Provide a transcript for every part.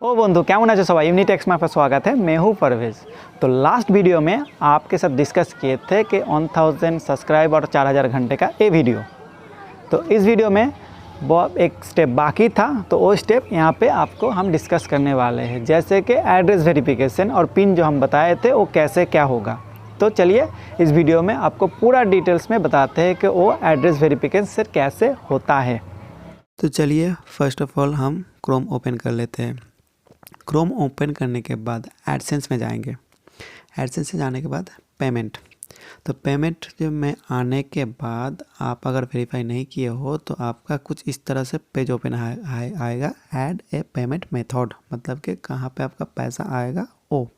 ओ बंधु केमन आछो सबाई यूनिटेक्स में आपका स्वागत है। मैं हूँ परवेज़। तो लास्ट वीडियो में आपके साथ डिस्कस किए थे कि 1000 सब्सक्राइब और 4000 घंटे का ये वीडियो। तो इस वीडियो में बहुत एक स्टेप बाकी था, तो वो स्टेप यहाँ पे आपको हम डिस्कस करने वाले हैं, जैसे कि एड्रेस वेरिफिकेशन और पिन जो हम बताए थे वो कैसे क्या होगा। तो चलिए इस वीडियो में आपको पूरा डिटेल्स में बताते हैं कि वो एड्रेस वेरिफिकेशन कैसे होता है। तो चलिए फर्स्ट ऑफ ऑल हम क्रोम ओपन कर लेते हैं। क्रोम ओपन करने के बाद एडसेंस में जाएंगे। एडसेंस से जाने के बाद पेमेंट। तो पेमेंट जब में आने के बाद आप अगर वेरीफाई नहीं किए हो तो आपका कुछ इस तरह से पेज ओपन आएगा, ऐड ए पेमेंट मेथड, मतलब कि कहाँ पे आपका पैसा आएगा वो।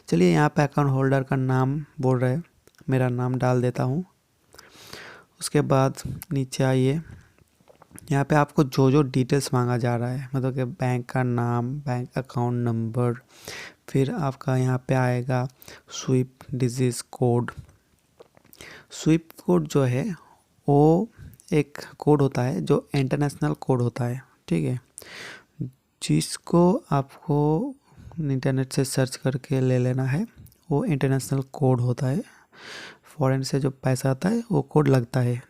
चलिए यहाँ पे अकाउंट होल्डर का नाम बोल रहे हैं, मेरा नाम डाल देता हूँ। उसके बाद नीचे आइए, यहाँ पे आपको जो जो डिटेल्स मांगा जा रहा है, मतलब कि बैंक का नाम, बैंक अकाउंट नंबर, फिर आपका यहाँ पे आएगा Swift disease code. Swift code जो है वो एक कोड होता है जो इंटरनेशनल कोड होता है, ठीक है, जिसको आपको इंटरनेट से सर्च करके ले लेना है। वो इंटरनेशनल कोड होता है, फॉरेन से जो पैसा आता है वो कोड लगता है।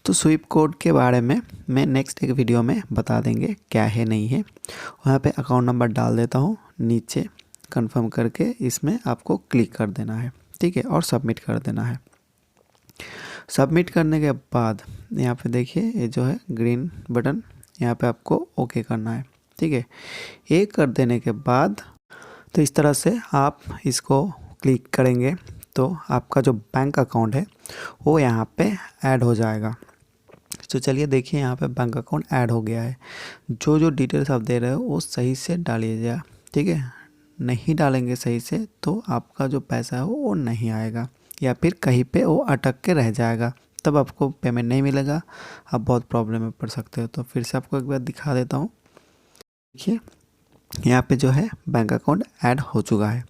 तो स्विफ्ट कोड के बारे में मैं नेक्स्ट एक वीडियो में बता देंगे क्या है नहीं है। वहाँ पे अकाउंट नंबर डाल देता हूँ, नीचे कंफर्म करके इसमें आपको क्लिक कर देना है, ठीक है, और सबमिट कर देना है। सबमिट करने के बाद यहाँ पे देखिए ये जो है ग्रीन बटन, यहाँ पे आपको ओके करना है, ठीक है। ये कर देने के बाद तो इस तरह से आप इसको क्लिक करेंगे तो आपका जो बैंक अकाउंट है वो यहाँ पे ऐड हो जाएगा। तो चलिए देखिए यहाँ पे बैंक अकाउंट ऐड हो गया है। जो जो डिटेल्स आप दे रहे हो वो सही से डालिएगा, ठीक है। नहीं डालेंगे सही से तो आपका जो पैसा है वो नहीं आएगा, या फिर कहीं पे वो अटक के रह जाएगा, तब आपको पेमेंट नहीं मिलेगा, आप बहुत प्रॉब्लम में पड़ सकते हो। तो फिर से आपको एक बार दिखा देता हूँ। देखिए यहाँ पे जो है बैंक अकाउंट ऐड हो चुका है।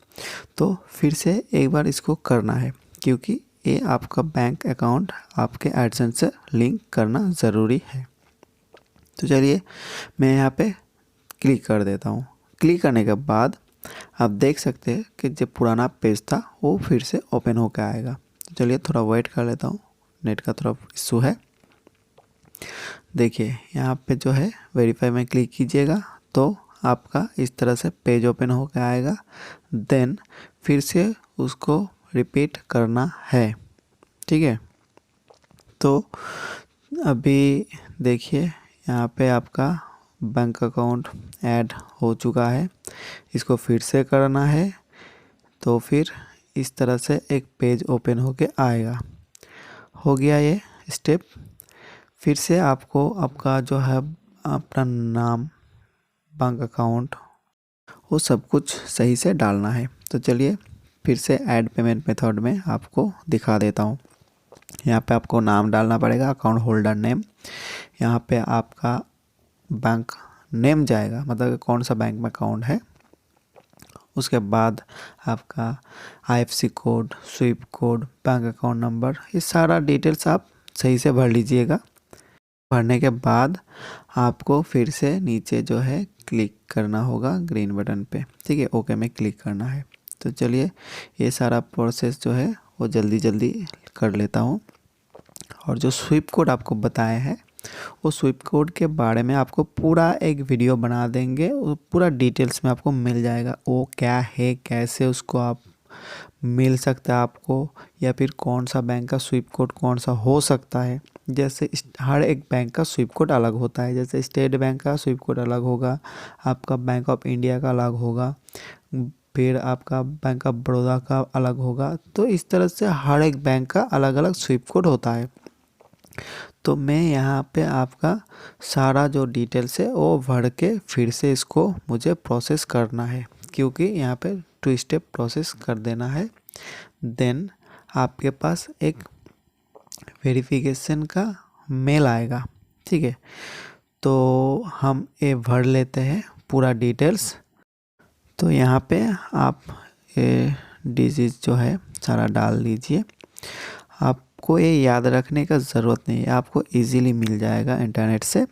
तो फिर से एक बार इसको करना है, क्योंकि ये आपका बैंक अकाउंट आपके एडसेंस से लिंक करना ज़रूरी है। तो चलिए मैं यहाँ पे क्लिक कर देता हूँ। क्लिक करने के बाद आप देख सकते हैं कि जो पुराना पेज था वो फिर से ओपन होकर आएगा। तो चलिए थोड़ा वेट कर लेता हूँ, नेट का थोड़ा इशू है। देखिए यहाँ पे जो है वेरीफाई में क्लिक कीजिएगा तो आपका इस तरह से पेज ओपन होकर आएगा। देन फिर से उसको रिपीट करना है, ठीक है। तो अभी देखिए यहाँ पे आपका बैंक अकाउंट ऐड हो चुका है, इसको फिर से करना है। तो फिर इस तरह से एक पेज ओपन होके आएगा। हो गया ये स्टेप। फिर से आपको आपका जो है अपना नाम, बैंक अकाउंट, वो सब कुछ सही से डालना है। तो चलिए फिर से ऐड पेमेंट मेथड में आपको दिखा देता हूँ। यहाँ पे आपको नाम डालना पड़ेगा, अकाउंट होल्डर नेम। यहाँ पे आपका बैंक नेम जाएगा, मतलब कौन सा बैंक में अकाउंट है। उसके बाद आपका IFSC code, Swift code, bank account number, ये सारा डिटेल्स आप सही से भर लीजिएगा। भरने के बाद आपको फिर से नीचे जो है क्लिक करना होगा ग्रीन बटन पे, ठीक है, ओके में क्लिक करना है। तो चलिए ये सारा प्रोसेस जो है वो जल्दी जल्दी कर लेता हूँ। और जो स्विफ्ट कोड आपको बताया है वो स्विफ्ट कोड के बारे में आपको पूरा एक वीडियो बना देंगे, वो पूरा डिटेल्स में आपको मिल जाएगा। वो क्या है, कैसे उसको आप मिल सकता है आपको, या फिर कौन सा बैंक का स्विफ्ट कोड कौन सा हो सकता है। जैसे हर एक बैंक का स्विफ्ट कोड अलग होता है, जैसे स्टेट बैंक का स्विफ्ट कोड अलग होगा, आपका बैंक ऑफ इंडिया का अलग होगा, फिर आपका बैंक ऑफ बड़ौदा का अलग होगा। तो इस तरह से हर एक बैंक का अलग अलग स्विफ्ट कोड होता है। तो मैं यहाँ पे आपका सारा जो डिटेल्स है वो भर के फिर से इसको मुझे प्रोसेस करना है, क्योंकि यहाँ पे 2 स्टेप प्रोसेस कर देना है। देन आपके पास एक वेरिफिकेशन का मेल आएगा, ठीक है। तो हम ये भर लेते हैं पूरा डिटेल्स। तो यहाँ पे आप ये डिजीज़ जो है सारा डाल दीजिए। आपको ये याद रखने का ज़रूरत नहीं है, आपको इजीली मिल जाएगा इंटरनेट से।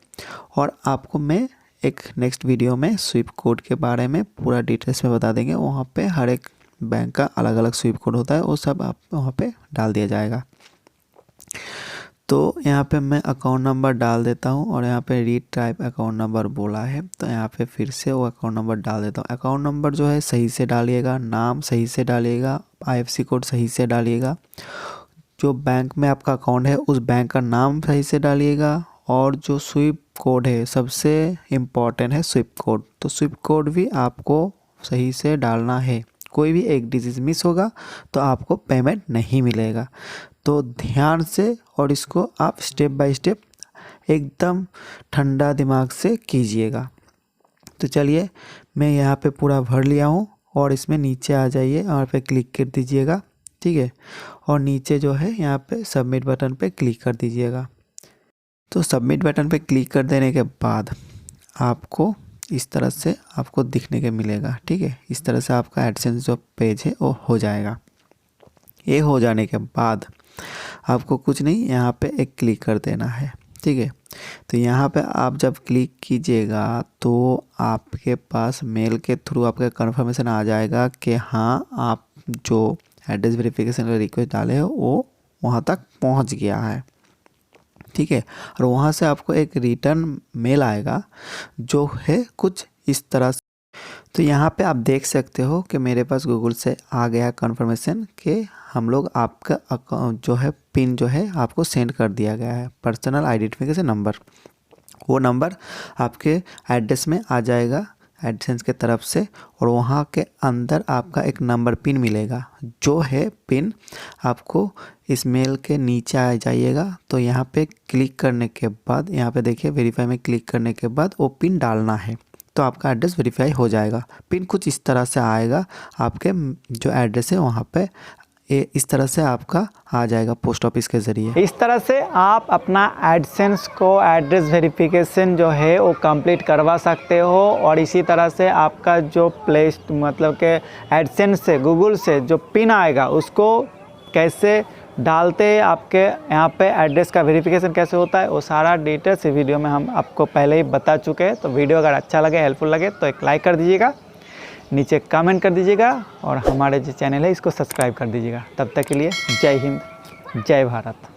और आपको मैं एक नेक्स्ट वीडियो में स्विफ्ट कोड के बारे में पूरा डिटेल्स में बता देंगे। वहाँ पे हर एक बैंक का अलग अलग स्विफ्ट कोड होता है, वो सब आप वहाँ पे डाल दिया जाएगा। तो यहाँ पे मैं अकाउंट नंबर डाल देता हूँ और यहाँ पे रीड टाइप अकाउंट नंबर बोला है, तो यहाँ पे फिर से वो अकाउंट नंबर डाल देता हूँ। अकाउंट नंबर जो है सही से डालिएगा, नाम सही से डालिएगा, IFSC कोड सही से डालिएगा, जो बैंक में आपका अकाउंट है उस बैंक का नाम सही से डालिएगा, और जो स्विफ्ट कोड है सबसे इम्पॉर्टेंट है स्विफ्ट कोड, तो स्विफ्ट कोड भी आपको सही से डालना है। कोई भी एक डिजिट मिस होगा तो आपको पेमेंट नहीं मिलेगा। तो ध्यान से और इसको आप स्टेप बाय स्टेप एकदम ठंडा दिमाग से कीजिएगा। तो चलिए मैं यहाँ पे पूरा भर लिया हूँ और इसमें नीचे आ जाइए और पे क्लिक कर दीजिएगा, ठीक है। और नीचे जो है यहाँ पे सबमिट बटन पे क्लिक कर दीजिएगा। तो सबमिट बटन पे क्लिक कर देने के बाद आपको इस तरह से आपको दिखने के मिलेगा, ठीक है। इस तरह से आपका एडसेंस जो पेज है वो हो जाएगा। ये हो जाने के बाद आपको कुछ नहीं, यहाँ पे एक क्लिक कर देना है, ठीक है। तो यहाँ पे आप जब क्लिक कीजिएगा तो आपके पास मेल के थ्रू आपका कन्फर्मेशन आ जाएगा कि हाँ आप जो एड्रेस वेरिफिकेशन का रिक्वेस्ट डाले हो वो वहाँ तक पहुँच गया है, ठीक है। और वहाँ से आपको एक रिटर्न मेल आएगा जो है कुछ इस तरह से। तो यहाँ पे आप देख सकते हो कि मेरे पास गूगल से आ गया कन्फर्मेशन कि हम लोग आपका अकाउंट जो है पिन जो है आपको सेंड कर दिया गया है, पर्सनल आइडेंटिफिकेशन नंबर। वो नंबर आपके एड्रेस में आ जाएगा एडसेंस के तरफ से, और वहाँ के अंदर आपका एक नंबर पिन मिलेगा, जो है पिन आपको इस मेल के नीचे आ जाइएगा। तो यहाँ पे क्लिक करने के बाद यहाँ पे देखिए वेरीफाई में क्लिक करने के बाद वो पिन डालना है, तो आपका एड्रेस वेरीफाई हो जाएगा। पिन कुछ इस तरह से आएगा, आपके जो एड्रेस है वहाँ पे इस तरह से आपका आ जाएगा पोस्ट ऑफिस के ज़रिए। इस तरह से आप अपना एडसेंस को एड्रेस वेरिफिकेशन जो है वो कंप्लीट करवा सकते हो। और इसी तरह से आपका जो मतलब के एडसेंस से गूगल से जो पिन आएगा उसको कैसे डालते हैं, आपके यहाँ पे एड्रेस का वेरिफिकेशन कैसे होता है, वो सारा डिटेल्स इस वीडियो में हम आपको पहले ही बता चुके हैं। तो वीडियो अगर अच्छा लगे, हेल्पफुल लगे तो एक लाइक कर दीजिएगा, नीचे कमेंट कर दीजिएगा और हमारे जो चैनल है इसको सब्सक्राइब कर दीजिएगा। तब तक के लिए जय हिंद, जय भारत।